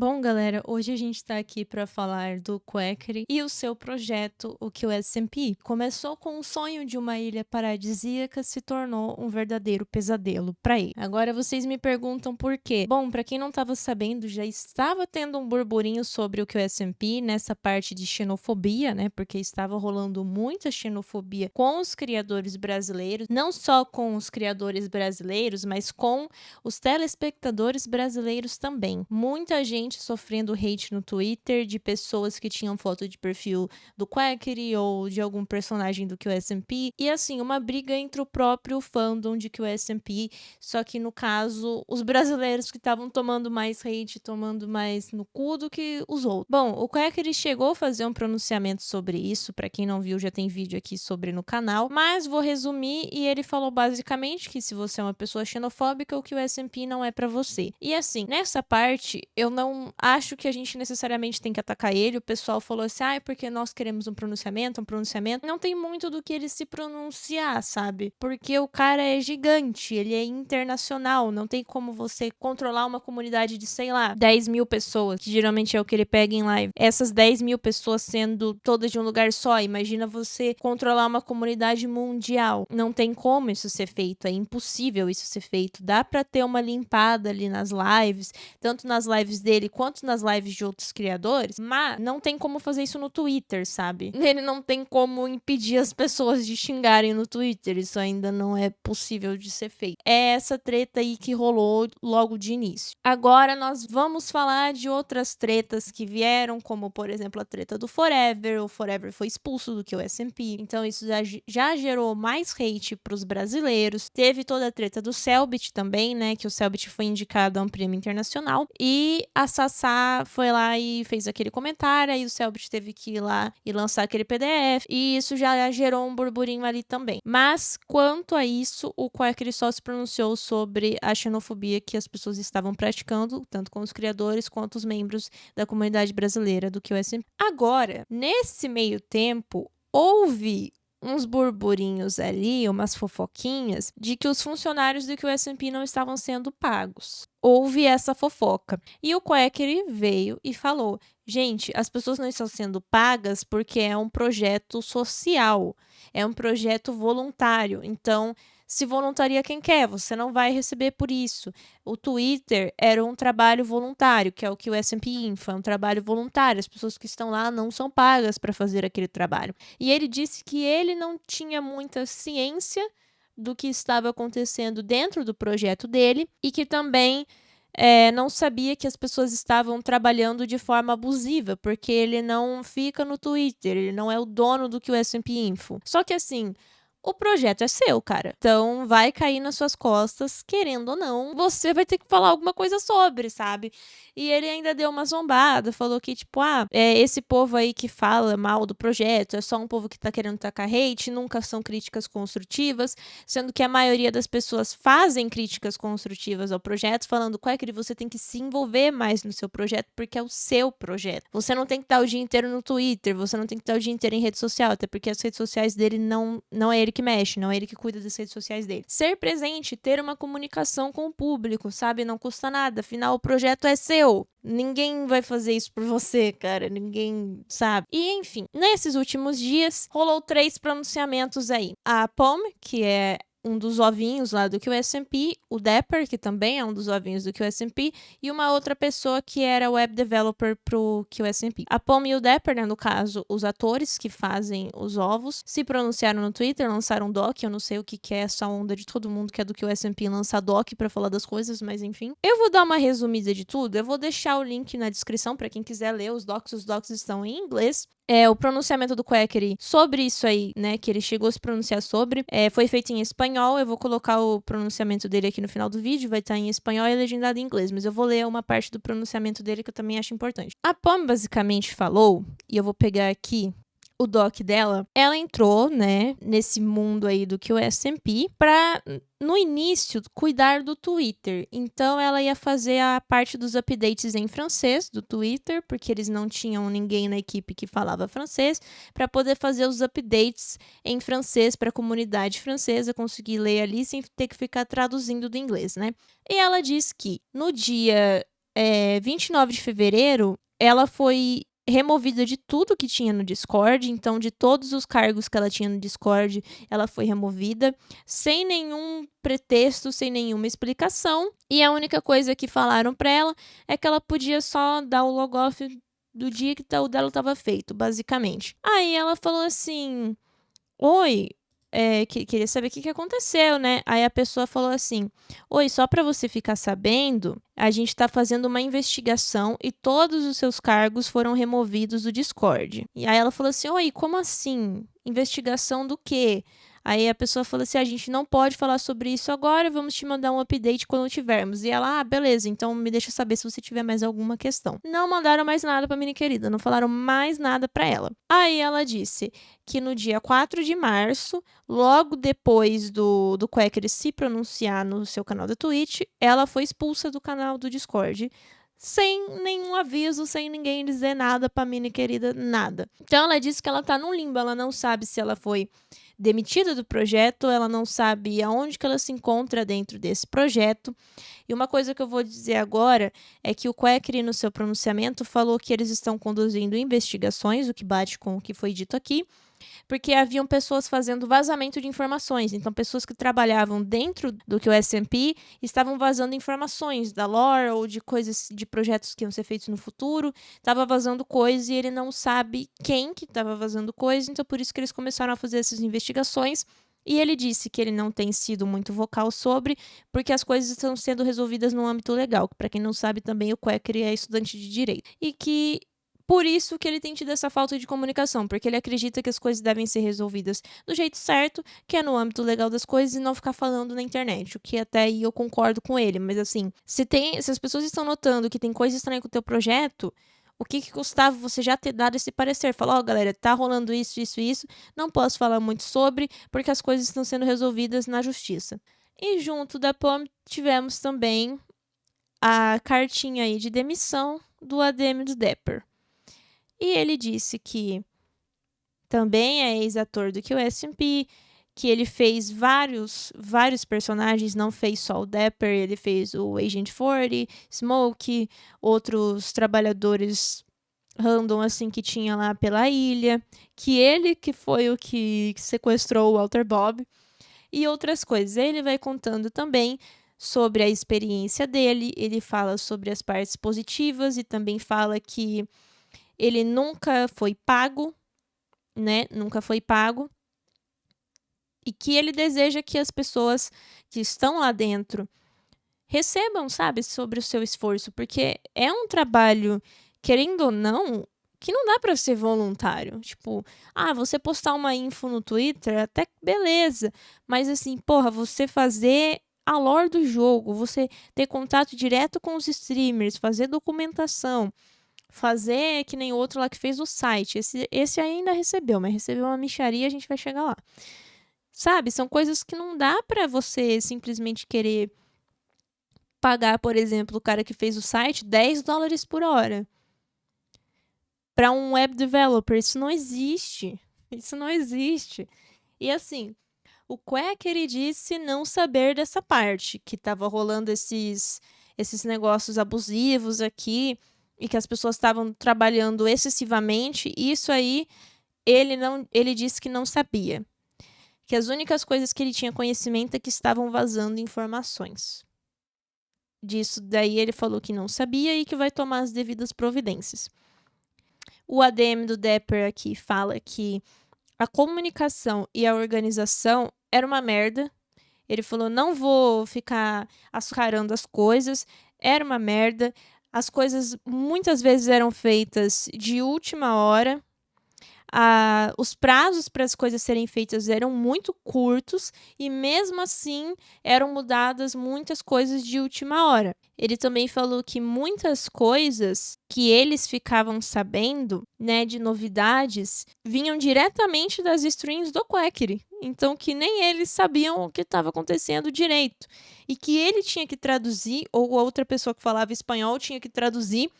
Bom, galera, hoje a gente tá aqui para falar do Quackery e o seu projeto, o QSMP. Começou com o sonho de uma ilha paradisíaca, se tornou um verdadeiro pesadelo para ele. Agora vocês me perguntam por quê? Bom, para quem não estava sabendo, já estava tendo um burburinho sobre o QSMP nessa parte de xenofobia, né? Porque estava rolando muita xenofobia com os criadores brasileiros, não só com os criadores brasileiros, mas com os telespectadores brasileiros também. Muita gente sofrendo hate no Twitter de pessoas que tinham foto de perfil do Quackery ou de algum personagem do QSMP. E assim, uma briga entre o próprio fandom de QSMP, só que no caso, os brasileiros que estavam tomando mais hate, tomando mais no cu do que os outros. Bom, o Quackery chegou a fazer um pronunciamento sobre isso, para quem não viu, já tem vídeo aqui sobre no canal, mas vou resumir e ele falou basicamente que se você é uma pessoa xenofóbica, o QSMP não é para você. E assim, nessa parte, eu não acho que a gente necessariamente tem que atacar ele. O pessoal falou assim, porque nós queremos um pronunciamento. Não tem muito do que ele se pronunciar, sabe? Porque o cara é gigante, ele é internacional, não tem como você controlar uma comunidade de, sei lá, 10 mil pessoas, que geralmente é o que ele pega em live. Essas 10 mil pessoas sendo todas de um lugar só, imagina você controlar uma comunidade mundial. Não tem como isso ser feito, é impossível isso ser feito. Dá pra ter uma limpada ali nas lives, tanto nas lives dele quanto nas lives de outros criadores, mas não tem como fazer isso no Twitter, sabe? Ele não tem como impedir as pessoas de xingarem no Twitter, isso ainda não é possível de ser feito. É essa treta aí que rolou logo de início. Agora nós vamos falar de outras tretas que vieram, como por exemplo a treta do Forever. O Forever foi expulso do QSMP, então isso já gerou mais hate pros brasileiros. Teve toda a treta do Cellbit também, né, que o Cellbit foi indicado a um prêmio internacional, e a Sassá foi lá e fez aquele comentário, aí o Cellbit teve que ir lá e lançar aquele PDF, e isso já gerou um burburinho ali também. Mas, quanto a isso, o Quackery só se pronunciou sobre a xenofobia que as pessoas estavam praticando, tanto com os criadores quanto os membros da comunidade brasileira do QSMP. Agora, nesse meio tempo, houve uns burburinhos ali, umas fofoquinhas, de que os funcionários do QSMP não estavam sendo pagos. Houve essa fofoca. E o Quackery veio e falou, gente, as pessoas não estão sendo pagas porque é um projeto social, é um projeto voluntário, então se voluntaria quem quer, você não vai receber por isso. O Twitter era um trabalho voluntário, que é o que o S&P Info, é um trabalho voluntário, as pessoas que estão lá não são pagas para fazer aquele trabalho. E ele disse que ele não tinha muita ciência do que estava acontecendo dentro do projeto dele e que também não sabia que as pessoas estavam trabalhando de forma abusiva, porque ele não fica no Twitter, ele não é o dono do que o S&P Info. Só que assim, o projeto é seu, cara. Então vai cair nas suas costas, querendo ou não, você vai ter que falar alguma coisa sobre, sabe? E ele ainda deu uma zombada, falou que, tipo, esse povo aí que fala mal do projeto é só um povo que tá querendo tacar hate, nunca são críticas construtivas, sendo que a maioria das pessoas fazem críticas construtivas ao projeto, falando, Quackery, você tem que se envolver mais no seu projeto, porque é o seu projeto. Você não tem que estar o dia inteiro no Twitter, você não tem que estar o dia inteiro em rede social, até porque as redes sociais dele não é ele que mexe, não é ele que cuida das redes sociais dele. Ser presente, ter uma comunicação com o público, sabe? Não custa nada, afinal o projeto é seu. Ninguém vai fazer isso por você, cara. Ninguém sabe. E, enfim, nesses últimos dias, rolou 3 pronunciamentos aí. A POM, que é um dos ovinhos lá do QSMP, o Dapper, que também é um dos ovinhos do QSMP, e uma outra pessoa que era web developer pro QSMP. A POM e o Dapper, né, no caso, os atores que fazem os ovos, se pronunciaram no Twitter, lançaram um doc, eu não sei o que é essa onda de todo mundo que é do QSMP lançar doc pra falar das coisas, mas enfim. Eu vou dar uma resumida de tudo, eu vou deixar o link na descrição pra quem quiser ler os docs estão em inglês. O pronunciamento do Quackery sobre isso aí, né, que ele chegou a se pronunciar sobre, foi feito em espanhol. Eu vou colocar o pronunciamento dele aqui no final do vídeo, vai estar em espanhol e legendado em inglês, mas eu vou ler uma parte do pronunciamento dele que eu também acho importante. A Pom basicamente falou, e eu vou pegar aqui o doc dela, ela entrou, né, nesse mundo aí do QSMP pra, no início, cuidar do Twitter. Então, ela ia fazer a parte dos updates em francês do Twitter, porque eles não tinham ninguém na equipe que falava francês, para poder fazer os updates em francês para a comunidade francesa, conseguir ler ali sem ter que ficar traduzindo do inglês, né? E ela diz que no dia 29 de fevereiro, ela foi removida de tudo que tinha no Discord, então de todos os cargos que ela tinha no Discord, ela foi removida, sem nenhum pretexto, sem nenhuma explicação, e a única coisa que falaram pra ela é que ela podia só dar o logoff do dia que o dela estava feito, basicamente. Aí ela falou assim: oi, queria saber o que aconteceu, né? Aí a pessoa falou assim: oi, só para você ficar sabendo, a gente está fazendo uma investigação e todos os seus cargos foram removidos do Discord. E aí ela falou assim: oi, como assim? Investigação do quê? Aí a pessoa falou assim: a gente não pode falar sobre isso agora, vamos te mandar um update quando tivermos. E ela: beleza, então me deixa saber se você tiver mais alguma questão. Não mandaram mais nada pra minha querida, não falaram mais nada pra ela. Aí ela disse que no dia 4 de março, logo depois do Quacker se pronunciar no seu canal da Twitch, ela foi expulsa do canal do Discord. Sem nenhum aviso, sem ninguém dizer nada pra minha querida, nada. Então ela disse que ela tá num limbo, ela não sabe se ela foi demitida do projeto, ela não sabe aonde que ela se encontra dentro desse projeto. E uma coisa que eu vou dizer agora é que o Quacker, no seu pronunciamento, falou que eles estão conduzindo investigações, o que bate com o que foi dito aqui, porque haviam pessoas fazendo vazamento de informações. Então, pessoas que trabalhavam dentro do que o SMP estavam vazando informações da lore ou de coisas, de projetos que iam ser feitos no futuro. Estava vazando coisas e ele não sabe quem que estava vazando coisas, então por isso que eles começaram a fazer essas investigações. E ele disse que ele não tem sido muito vocal sobre, porque as coisas estão sendo resolvidas no âmbito legal. Para quem não sabe, também o Quacker é estudante de direito. E que por isso que ele tem tido essa falta de comunicação, porque ele acredita que as coisas devem ser resolvidas do jeito certo, que é no âmbito legal das coisas, e não ficar falando na internet, o que até aí eu concordo com ele. Mas assim, se as pessoas estão notando que tem coisa estranha com o teu projeto, o que custava você já ter dado esse parecer? Falar, galera, tá rolando isso, isso, isso, não posso falar muito sobre, porque as coisas estão sendo resolvidas na justiça. E junto da POM tivemos também a cartinha aí de demissão do ADM do Dapper. E ele disse que também é ex-ator do que o SMP, que ele fez vários personagens, não fez só o Dapper, ele fez o Agent 40, Smoke, outros trabalhadores random assim que tinha lá pela ilha, que ele que foi o que sequestrou o Walter Bob e outras coisas. Ele vai contando também sobre a experiência dele, ele fala sobre as partes positivas e também fala que ele nunca foi pago, né? Nunca foi pago. E que ele deseja que as pessoas que estão lá dentro recebam, sabe, sobre o seu esforço, porque é um trabalho, querendo ou não, que não dá para ser voluntário. Tipo, você postar uma info no Twitter, até que beleza, mas assim, porra, você fazer a lore do jogo, você ter contato direto com os streamers, fazer documentação, fazer que nem o outro lá que fez o site. Esse ainda recebeu, mas recebeu uma mixaria, a gente vai chegar lá. Sabe? São coisas que não dá pra você simplesmente querer pagar, por exemplo, o cara que fez o site $10 por hora. Pra um web developer, isso não existe. Isso não existe. E assim, o Quacker disse não saber dessa parte, que tava rolando esses negócios abusivos aqui, e que as pessoas estavam trabalhando excessivamente, e isso aí ele disse que não sabia. Que as únicas coisas que ele tinha conhecimento é que estavam vazando informações. Disso daí ele falou que não sabia e que vai tomar as devidas providências. O ADM do Dapper aqui fala que a comunicação e a organização era uma merda. Ele falou, não vou ficar açucarando as coisas, era uma merda. As coisas muitas vezes eram feitas de última hora. Os prazos para as coisas serem feitas eram muito curtos e mesmo assim eram mudadas muitas coisas de última hora. Ele também falou que muitas coisas que eles ficavam sabendo, né, de novidades, vinham diretamente das streams do Quacker. Então que nem eles sabiam o que estava acontecendo direito. E que ele tinha que traduzir, ou outra pessoa que falava espanhol tinha que traduzir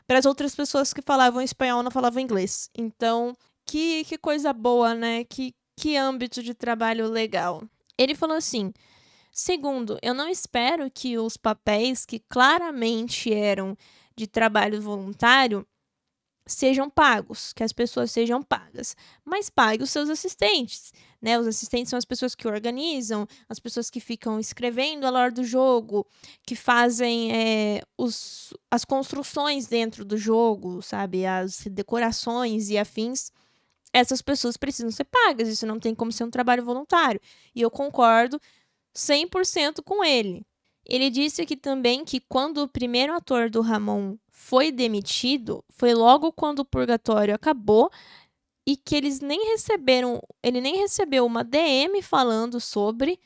para as outras pessoas que falavam espanhol não falavam inglês. Então, que coisa boa, né? Que âmbito de trabalho legal. Ele falou assim, Segundo, eu não espero que os papéis que claramente eram de trabalho voluntário sejam pagos, que as pessoas sejam pagas, mas pague os seus assistentes, né? Os assistentes são as pessoas que organizam, as pessoas que ficam escrevendo a lore do jogo, que fazem as construções dentro do jogo, sabe? As decorações e afins. Essas pessoas precisam ser pagas, isso não tem como ser um trabalho voluntário. E eu concordo 100% com ele. Ele disse aqui também que quando o primeiro ator do Ramon foi demitido, foi logo quando o Purgatório acabou e que ele nem recebeu uma DM falando sobre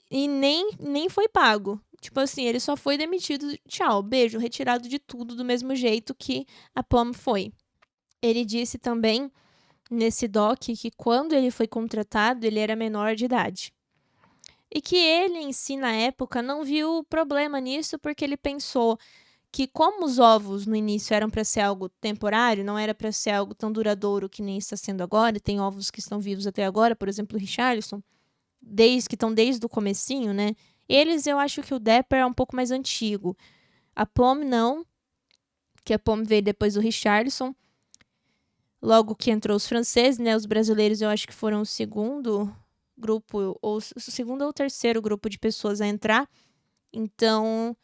e nem foi pago. Tipo assim, ele só foi demitido, tchau, beijo, retirado de tudo do mesmo jeito que a Pam foi. Ele disse também nesse doc que quando ele foi contratado, ele era menor de idade. E que ele em si, na época, não viu problema nisso porque ele pensou que como os ovos no início eram para ser algo temporário, não era para ser algo tão duradouro que nem está sendo agora, e tem ovos que estão vivos até agora, por exemplo, o Richarlison, que estão desde o comecinho, né? Eles, eu acho que o Dapper é um pouco mais antigo. A Pom não, que a Pom veio depois do Richarlison. Logo que entrou os franceses, né? Os brasileiros eu acho que foram o segundo grupo, ou o segundo ou terceiro grupo de pessoas a entrar. Então,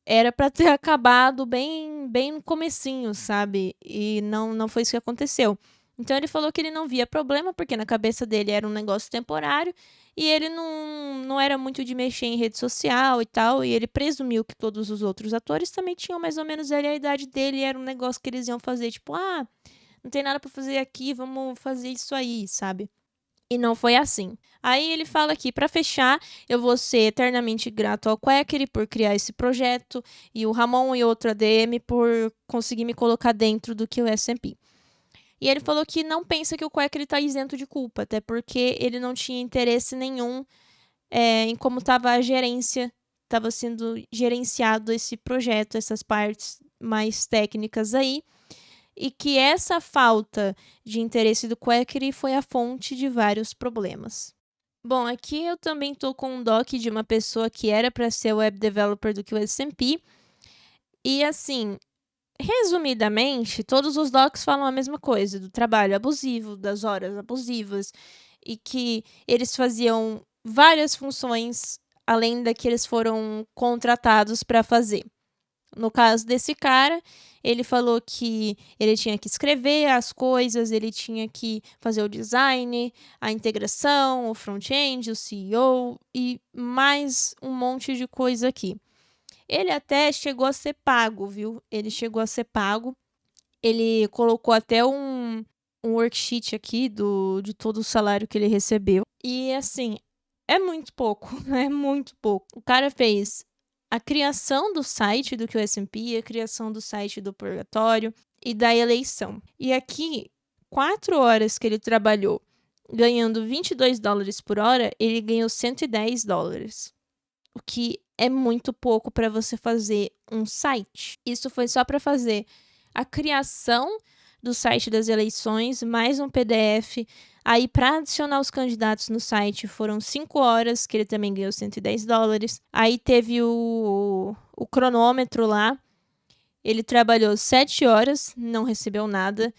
era para ter acabado bem no comecinho, sabe? E não foi isso que aconteceu. Então ele falou que ele não via problema, porque na cabeça dele era um negócio temporário, e ele não era muito de mexer em rede social e tal, e ele presumiu que todos os outros atores também tinham mais ou menos ali a idade dele, e era um negócio que eles iam fazer, tipo, não tem nada para fazer aqui, vamos fazer isso aí, sabe? E não foi assim. Aí ele fala aqui, para fechar, eu vou ser eternamente grato ao Quackery por criar esse projeto e o Ramon e outro ADM por conseguir me colocar dentro do que o SMP. E ele falou que não pensa que o Quackery está isento de culpa, até porque ele não tinha interesse nenhum em como estava a gerência, estava sendo gerenciado esse projeto, essas partes mais técnicas aí, e que essa falta de interesse do Quackery foi a fonte de vários problemas. Bom, aqui eu também estou com um doc de uma pessoa que era para ser web developer do QSMP, e assim, resumidamente, todos os docs falam a mesma coisa, do trabalho abusivo, das horas abusivas, e que eles faziam várias funções além da que eles foram contratados para fazer. No caso desse cara, ele falou que ele tinha que escrever as coisas, ele tinha que fazer o design, a integração, o front-end, o CEO e mais um monte de coisa aqui. Ele até chegou a ser pago, viu? Ele chegou a ser pago. Ele colocou até um worksheet aqui de todo o salário que ele recebeu. E assim, é muito pouco, é muito pouco. O cara fez a criação do site do QSMP, a criação do site do Purgatório e da eleição. E aqui, 4 horas que ele trabalhou ganhando $22 por hora, ele ganhou $110. O que é muito pouco para você fazer um site. Isso foi só para fazer a criação do site das eleições, mais um PDF. Aí, para adicionar os candidatos no site, foram 5 horas, que ele também ganhou $110. Aí teve o cronômetro lá. Ele trabalhou 7 horas, não recebeu nada.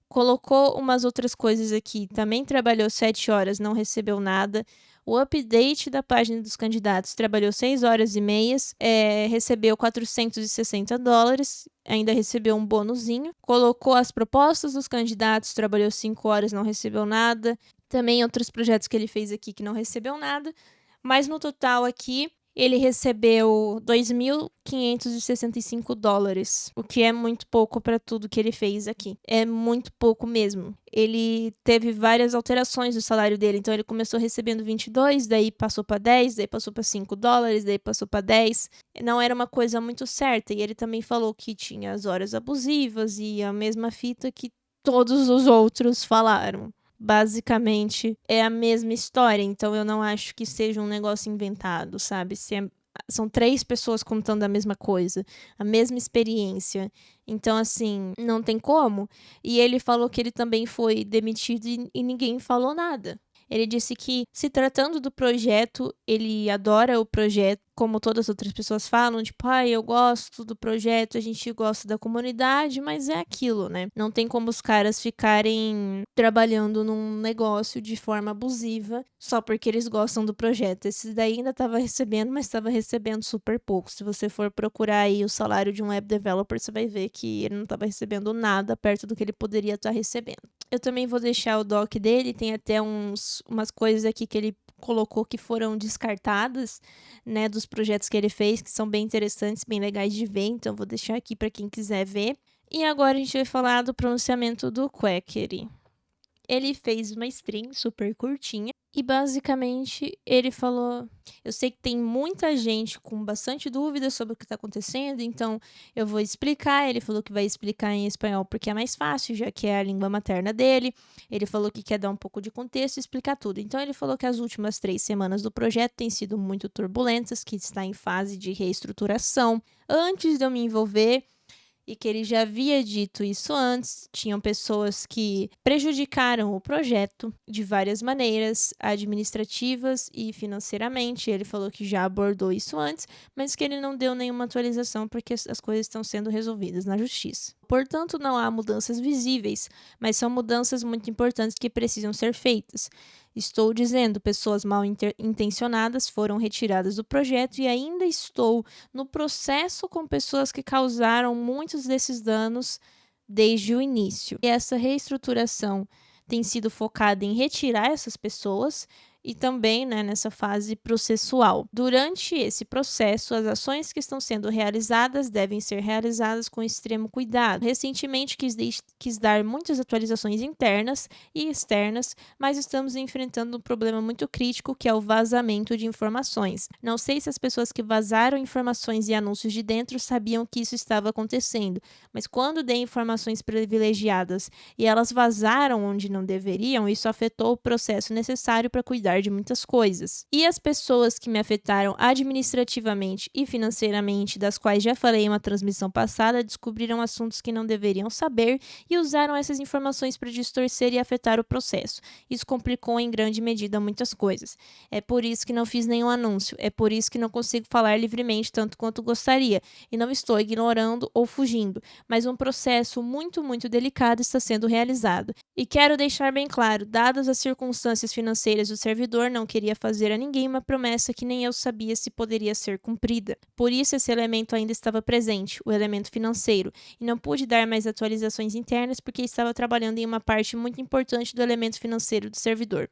Colocou umas outras coisas aqui, também trabalhou 7 horas, não recebeu nada. O update da página dos candidatos trabalhou 6 horas e meias, recebeu $460, ainda recebeu um bonuzinho. Colocou as propostas dos candidatos, trabalhou 5 horas, não recebeu nada. Também outros projetos que ele fez aqui que não recebeu nada. Mas no total aqui, ele recebeu $2.565, o que é muito pouco para tudo que ele fez aqui. É muito pouco mesmo. Ele teve várias alterações no salário dele, então ele começou recebendo 22, daí passou para 10, daí passou para $5, daí passou para 10. Não era uma coisa muito certa, e ele também falou que tinha as horas abusivas e a mesma fita que todos os outros falaram. Basicamente é a mesma história, então eu não acho que seja um negócio inventado, sabe? São 3 pessoas contando a mesma coisa, a mesma experiência. Então, assim, não tem como. E ele falou que ele também foi demitido e ninguém falou nada. Ele disse que, se tratando do projeto, ele adora o projeto, como todas as outras pessoas falam, tipo, eu gosto do projeto, a gente gosta da comunidade, mas é aquilo, né? Não tem como os caras ficarem trabalhando num negócio de forma abusiva só porque eles gostam do projeto. Esse daí ainda estava recebendo, mas estava recebendo super pouco. Se você for procurar aí o salário de um web developer, você vai ver que ele não estava recebendo nada perto do que ele poderia estar recebendo. Eu também vou deixar o doc dele, tem até umas coisas aqui que ele colocou que foram descartadas, né, dos projetos que ele fez, que são bem interessantes, bem legais de ver, então vou deixar aqui para quem quiser ver. E agora a gente vai falar do pronunciamento do Quackery. Ele fez uma stream super curtinha e basicamente ele falou: eu sei que tem muita gente com bastante dúvidas sobre o que está acontecendo, então eu vou explicar. Ele falou que vai explicar em espanhol porque é mais fácil, já que é a língua materna dele. Ele falou que quer dar um pouco de contexto e explicar tudo. Então ele falou que as últimas 3 semanas do projeto têm sido muito turbulentas, que está em fase de reestruturação. Antes de eu me envolver, e que ele já havia dito isso antes, tinham pessoas que prejudicaram o projeto de várias maneiras, administrativas e financeiramente. Ele falou que já abordou isso antes, mas que ele não deu nenhuma atualização porque as coisas estão sendo resolvidas na justiça. Portanto, não há mudanças visíveis, mas são mudanças muito importantes que precisam ser feitas. Estou dizendo, pessoas mal intencionadas foram retiradas do projeto e ainda estou no processo com pessoas que causaram muitos desses danos desde o início. E essa reestruturação tem sido focada em retirar essas pessoas e também, né, nessa fase processual. Durante esse processo, as ações que estão sendo realizadas devem ser realizadas com extremo cuidado. Recentemente quis dar muitas atualizações internas e externas, mas estamos enfrentando um problema muito crítico, que é o vazamento de informações. Não sei se as pessoas que vazaram informações e anúncios de dentro sabiam que isso estava acontecendo, mas quando dei informações privilegiadas e elas vazaram onde não deveriam, isso afetou o processo necessário para cuidar de muitas coisas. E as pessoas que me afetaram administrativamente e financeiramente, das quais já falei em uma transmissão passada, descobriram assuntos que não deveriam saber e usaram essas informações para distorcer e afetar o processo. Isso complicou em grande medida muitas coisas. É por isso que não fiz nenhum anúncio, é por isso que não consigo falar livremente tanto quanto gostaria, e não estou ignorando ou fugindo, mas um processo muito, muito delicado está sendo realizado. E quero deixar bem claro, dadas as circunstâncias financeiras do servidor, não queria fazer a ninguém uma promessa que nem eu sabia se poderia ser cumprida. Por isso esse elemento ainda estava presente, o elemento financeiro, e não pude dar mais atualizações internas porque estava trabalhando em uma parte muito importante do elemento financeiro do servidor.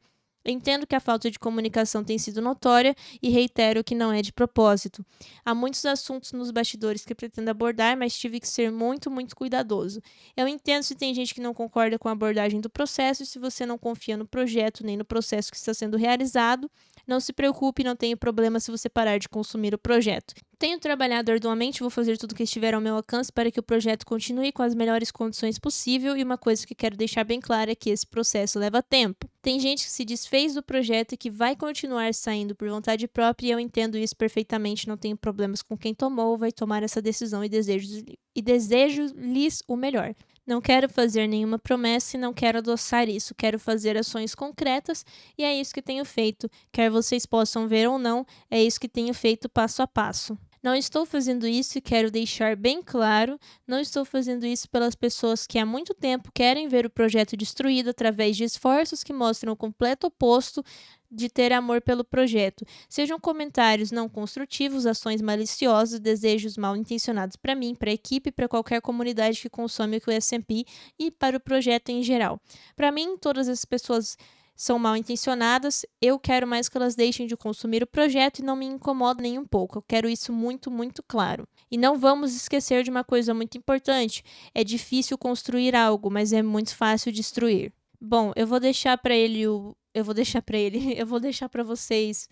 Entendo que a falta de comunicação tem sido notória e reitero que não é de propósito. Há muitos assuntos nos bastidores que pretendo abordar, mas tive que ser muito, muito cuidadoso. Eu entendo se tem gente que não concorda com a abordagem do processo e se você não confia no projeto nem no processo que está sendo realizado. Não se preocupe, não tenho problema se você parar de consumir o projeto. Tenho trabalhado arduamente, vou fazer tudo o que estiver ao meu alcance para que o projeto continue com as melhores condições possível, e uma coisa que quero deixar bem clara é que esse processo leva tempo. Tem gente que se desfez do projeto e que vai continuar saindo por vontade própria, e eu entendo isso perfeitamente, não tenho problemas com quem tomou ou vai tomar essa decisão e desejo-lhes o melhor. Não quero fazer nenhuma promessa e não quero adoçar isso, quero fazer ações concretas e é isso que tenho feito. Quer vocês possam ver ou não, é isso que tenho feito passo a passo. Não estou fazendo isso e quero deixar bem claro, não estou fazendo isso pelas pessoas que há muito tempo querem ver o projeto destruído através de esforços que mostram o completo oposto de ter amor pelo projeto. Sejam comentários não construtivos, ações maliciosas, desejos mal intencionados para mim, para a equipe, para qualquer comunidade que consome o QSMP e para o projeto em geral. Para mim, todas as pessoas são mal intencionadas, eu quero mais que elas deixem de consumir o projeto e não me incomoda nem um pouco. Eu quero isso muito, muito claro. E não vamos esquecer de uma coisa muito importante: é difícil construir algo, mas é muito fácil destruir. Bom, eu vou deixar para vocês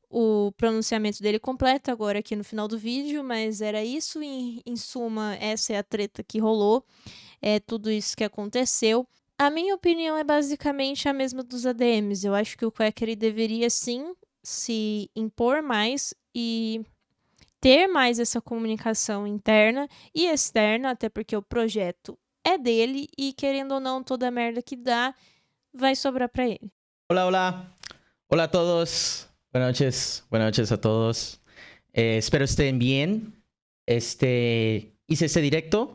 o pronunciamento dele completo agora aqui no final do vídeo, mas era isso, em suma, essa é a treta que rolou, é tudo isso que aconteceu. A minha opinião é basicamente a mesma dos ADMs. Eu acho que o Quackery deveria sim se impor mais e ter mais essa comunicação interna e externa, até porque o projeto é dele e, querendo ou não, toda a merda que dá vai sobrar para ele. Hola, hola. Hola a todos, buenas noches a todos. Espero estén bien. Hice este directo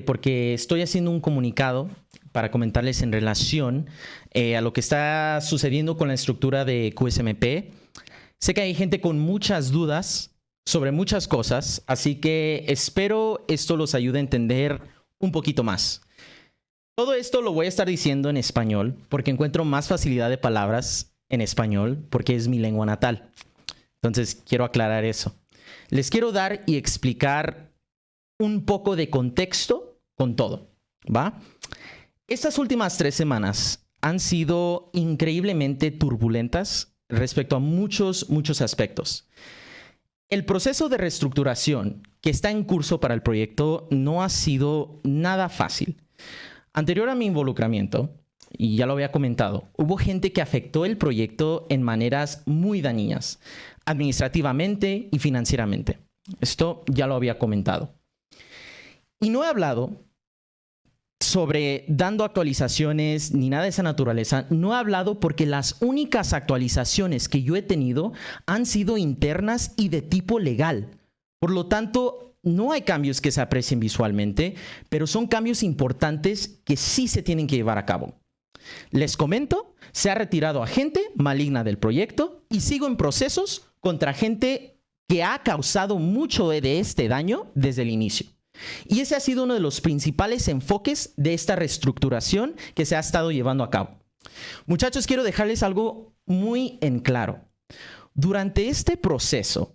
porque estoy haciendo un comunicado para comentarles en relación a lo que está sucediendo con la estructura de QSMP. Sé que hay gente con muchas dudas sobre muchas cosas, así que espero esto los ayude a entender un poquito más. Todo esto lo voy a estar diciendo en español porque encuentro más facilidad de palabras en español porque es mi lengua natal. Entonces quiero aclarar eso. Les quiero dar y explicar un poco de contexto con todo, ¿va? Estas últimas 3 semanas han sido increíblemente turbulentas respecto a muchos aspectos. El proceso de reestructuración que está en curso para el proyecto no ha sido nada fácil. Anterior a mi involucramiento, y ya lo había comentado, hubo gente que afectó el proyecto en maneras muy dañinas, administrativamente y financieramente. Esto ya lo había comentado. Y no he hablado sobre dando actualizaciones ni nada de esa naturaleza. No he hablado porque las únicas actualizaciones que yo he tenido han sido internas y de tipo legal. Por lo tanto, no hay cambios que se aprecien visualmente, pero son cambios importantes que sí se tienen que llevar a cabo. Les comento, se ha retirado a gente maligna del proyecto y sigo en procesos contra gente que ha causado mucho de este daño desde el inicio. Y ese ha sido uno de los principales enfoques de esta reestructuración que se ha estado llevando a cabo. Muchachos, quiero dejarles algo muy en claro. Durante este proceso,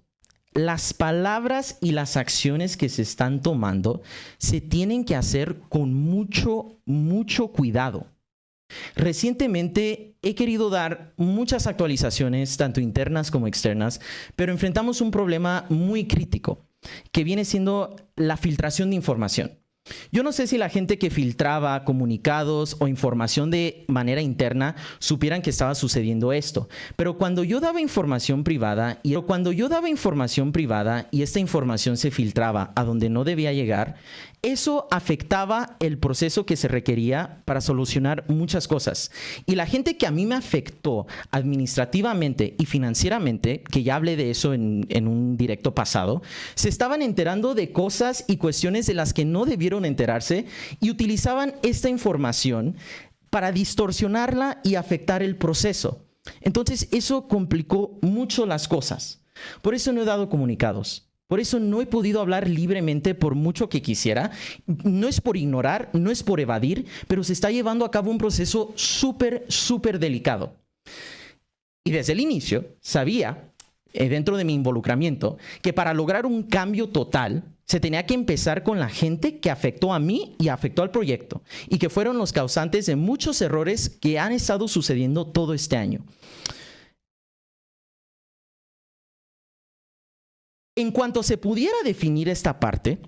las palabras y las acciones que se están tomando se tienen que hacer con mucho cuidado. Recientemente he querido dar muchas actualizaciones, tanto internas como externas, pero enfrentamos un problema muy crítico, que viene siendo la filtración de información. Yo no sé si la gente que filtraba comunicados o información de manera interna supieran que estaba sucediendo esto, pero cuando yo daba información privada y esta información se filtraba a donde no debía llegar, eso afectaba el proceso que se requería para solucionar muchas cosas. Y la gente que a mí me afectó administrativamente y financieramente, que ya hablé de eso en un directo pasado, se estaban enterando de cosas y cuestiones de las que no debieron enterarse y utilizaban esta información para distorsionarla y afectar el proceso. Entonces eso complicó mucho las cosas. Por eso no he dado comunicados. Por eso no he podido hablar libremente por mucho que quisiera. No es por ignorar, no es por evadir, pero se está llevando a cabo un proceso súper delicado. Y desde el inicio sabía, dentro de mi involucramiento, que para lograr un cambio total se tenía que empezar con la gente que afectó a mí y afectó al proyecto, y que fueron los causantes de muchos errores que han estado sucediendo todo este año. En cuanto se pudiera definir esta parte,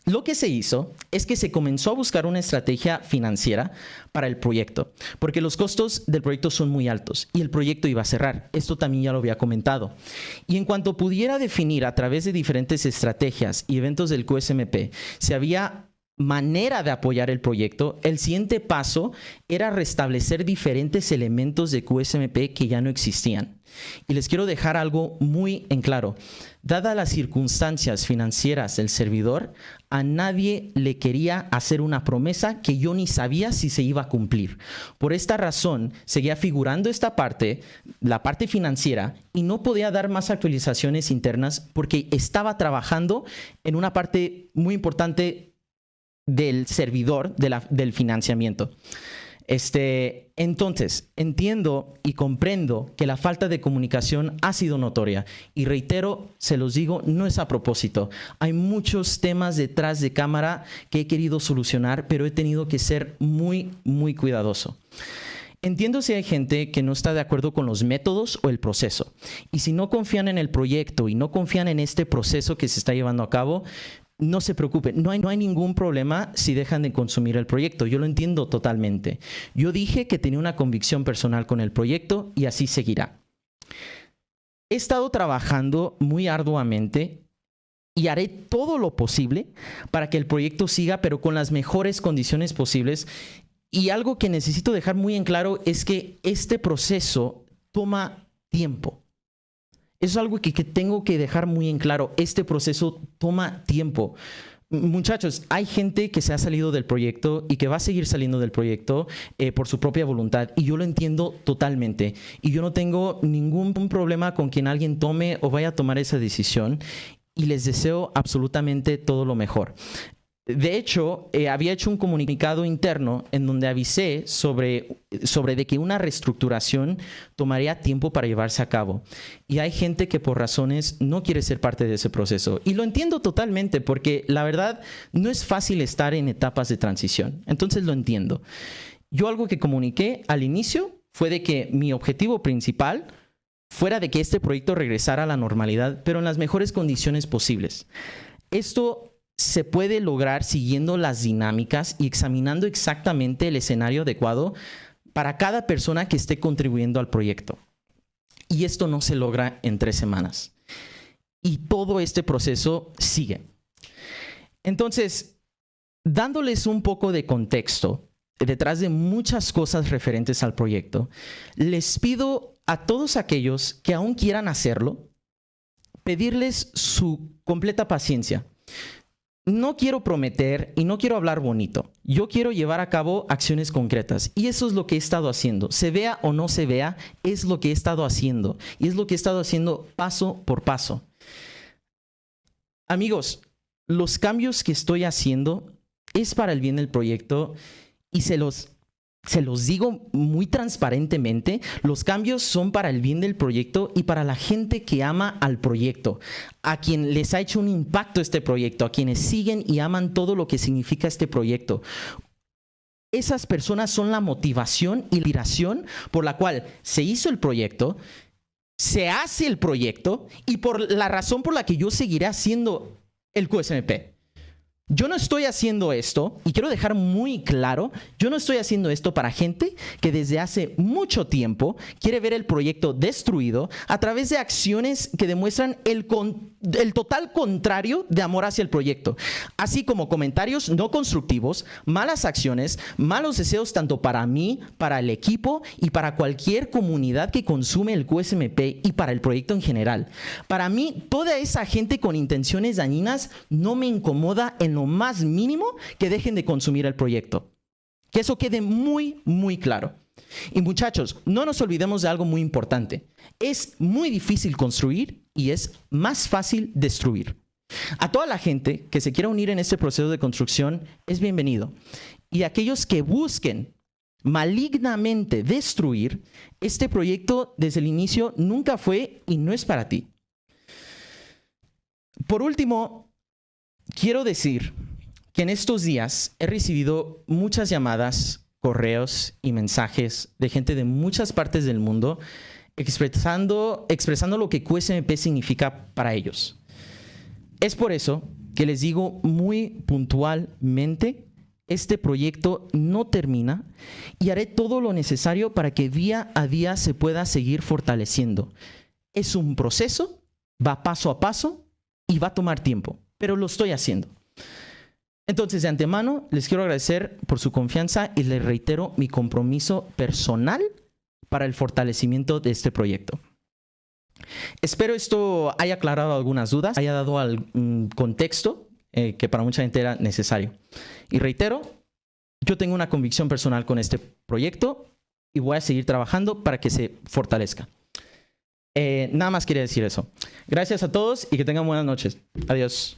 lo que se hizo es que se comenzó a buscar una estrategia financiera para el proyecto, porque los costos del proyecto son muy altos y el proyecto iba a cerrar. Esto también ya lo había comentado. Y en cuanto pudiera definir a través de diferentes estrategias y eventos del QSMP, si había manera de apoyar el proyecto, el siguiente paso era restablecer diferentes elementos de QSMP que ya no existían. Y les quiero dejar algo muy en claro. Dadas las circunstancias financieras del servidor, a nadie le quería hacer una promesa que yo ni sabía si se iba a cumplir. Por esta razón, seguía figurando esta parte, la parte financiera, y no podía dar más actualizaciones internas porque estaba trabajando en una parte muy importante del servidor, del financiamiento. Entonces, entiendo y comprendo que la falta de comunicación ha sido notoria. Y reitero, se los digo, no es a propósito. Hay muchos temas detrás de cámara que he querido solucionar, pero he tenido que ser muy cuidadoso. Entiendo si hay gente que no está de acuerdo con los métodos o el proceso. Y si no confían en el proyecto y no confían en este proceso que se está llevando a cabo, no se preocupen, no hay ningún problema si dejan de consumir el proyecto. Yo lo entiendo totalmente. Yo dije que tenía una convicción personal con el proyecto y así seguirá. He estado trabajando muy arduamente y haré todo lo posible para que el proyecto siga, pero con las mejores condiciones posibles. Y algo que necesito dejar muy en claro es que este proceso toma tiempo. Eso es algo que tengo que dejar muy en claro. Este proceso toma tiempo. Muchachos, hay gente que se ha salido del proyecto y que va a seguir saliendo del proyecto por su propia voluntad, y yo lo entiendo totalmente, y yo no tengo ningún problema con quien alguien tome o vaya a tomar esa decisión, y les deseo absolutamente todo lo mejor. De hecho, había hecho un comunicado interno en donde avisé sobre de que una reestructuración tomaría tiempo para llevarse a cabo. Y hay gente que por razones no quiere ser parte de ese proceso. Y lo entiendo totalmente, porque la verdad no es fácil estar en etapas de transición. Entonces lo entiendo. Yo algo que comuniqué al inicio fue de que mi objetivo principal fuera de que este proyecto regresara a la normalidad, pero en las mejores condiciones posibles. Esto se puede lograr siguiendo las dinámicas y examinando exactamente el escenario adecuado para cada persona que esté contribuyendo al proyecto. Y esto no se logra en 3 semanas. Y todo este proceso sigue. Entonces, dándoles un poco de contexto, detrás de muchas cosas referentes al proyecto, les pido a todos aquellos que aún quieran hacerlo, pedirles su completa paciencia. No quiero prometer y no quiero hablar bonito. Yo quiero llevar a cabo acciones concretas. Y eso es lo que he estado haciendo. Se vea o no se vea, es lo que he estado haciendo. Y es lo que he estado haciendo paso por paso. Amigos, los cambios que estoy haciendo es para el bien del proyecto, y se los digo muy transparentemente. Los cambios son para el bien del proyecto y para la gente que ama al proyecto, a quien les ha hecho un impacto este proyecto, a quienes siguen y aman todo lo que significa este proyecto. Esas personas son la motivación y la inspiración por la cual se hizo el proyecto, se hace el proyecto, y por la razón por la que yo seguiré haciendo el QSMP. Yo no estoy haciendo esto, y quiero dejar muy claro, yo no estoy haciendo esto para gente que desde hace mucho tiempo quiere ver el proyecto destruido a través de acciones que demuestran el total contrario de amor hacia el proyecto, así como comentarios no constructivos, malas acciones, malos deseos tanto para mí, para el equipo y para cualquier comunidad que consume el QSMP y para el proyecto en general. Para mí, toda esa gente con intenciones dañinas no me incomoda en lo más mínimo que dejen de consumir el proyecto. Que eso quede muy, muy claro. Y muchachos, no nos olvidemos de algo muy importante. Es muy difícil construir y es más fácil destruir. A toda la gente que se quiera unir en este proceso de construcción es bienvenido. Y aquellos que busquen malignamente destruir, este proyecto desde el inicio nunca fue y no es para ti. Por último, quiero decir que en estos días he recibido muchas llamadas, correos y mensajes de gente de muchas partes del mundo expresando lo que QSMP significa para ellos. Es por eso que les digo muy puntualmente, este proyecto no termina y haré todo lo necesario para que día a día se pueda seguir fortaleciendo. Es un proceso, va paso a paso y va a tomar tiempo, pero lo estoy haciendo. Entonces, de antemano, les quiero agradecer por su confianza y les reitero mi compromiso personal para el fortalecimiento de este proyecto. Espero esto haya aclarado algunas dudas, haya dado algún contexto que para mucha gente era necesario. Y reitero, yo tengo una convicción personal con este proyecto y voy a seguir trabajando para que se fortalezca. Nada más quería decir eso. Gracias a todos y que tengan buenas noches. Adiós.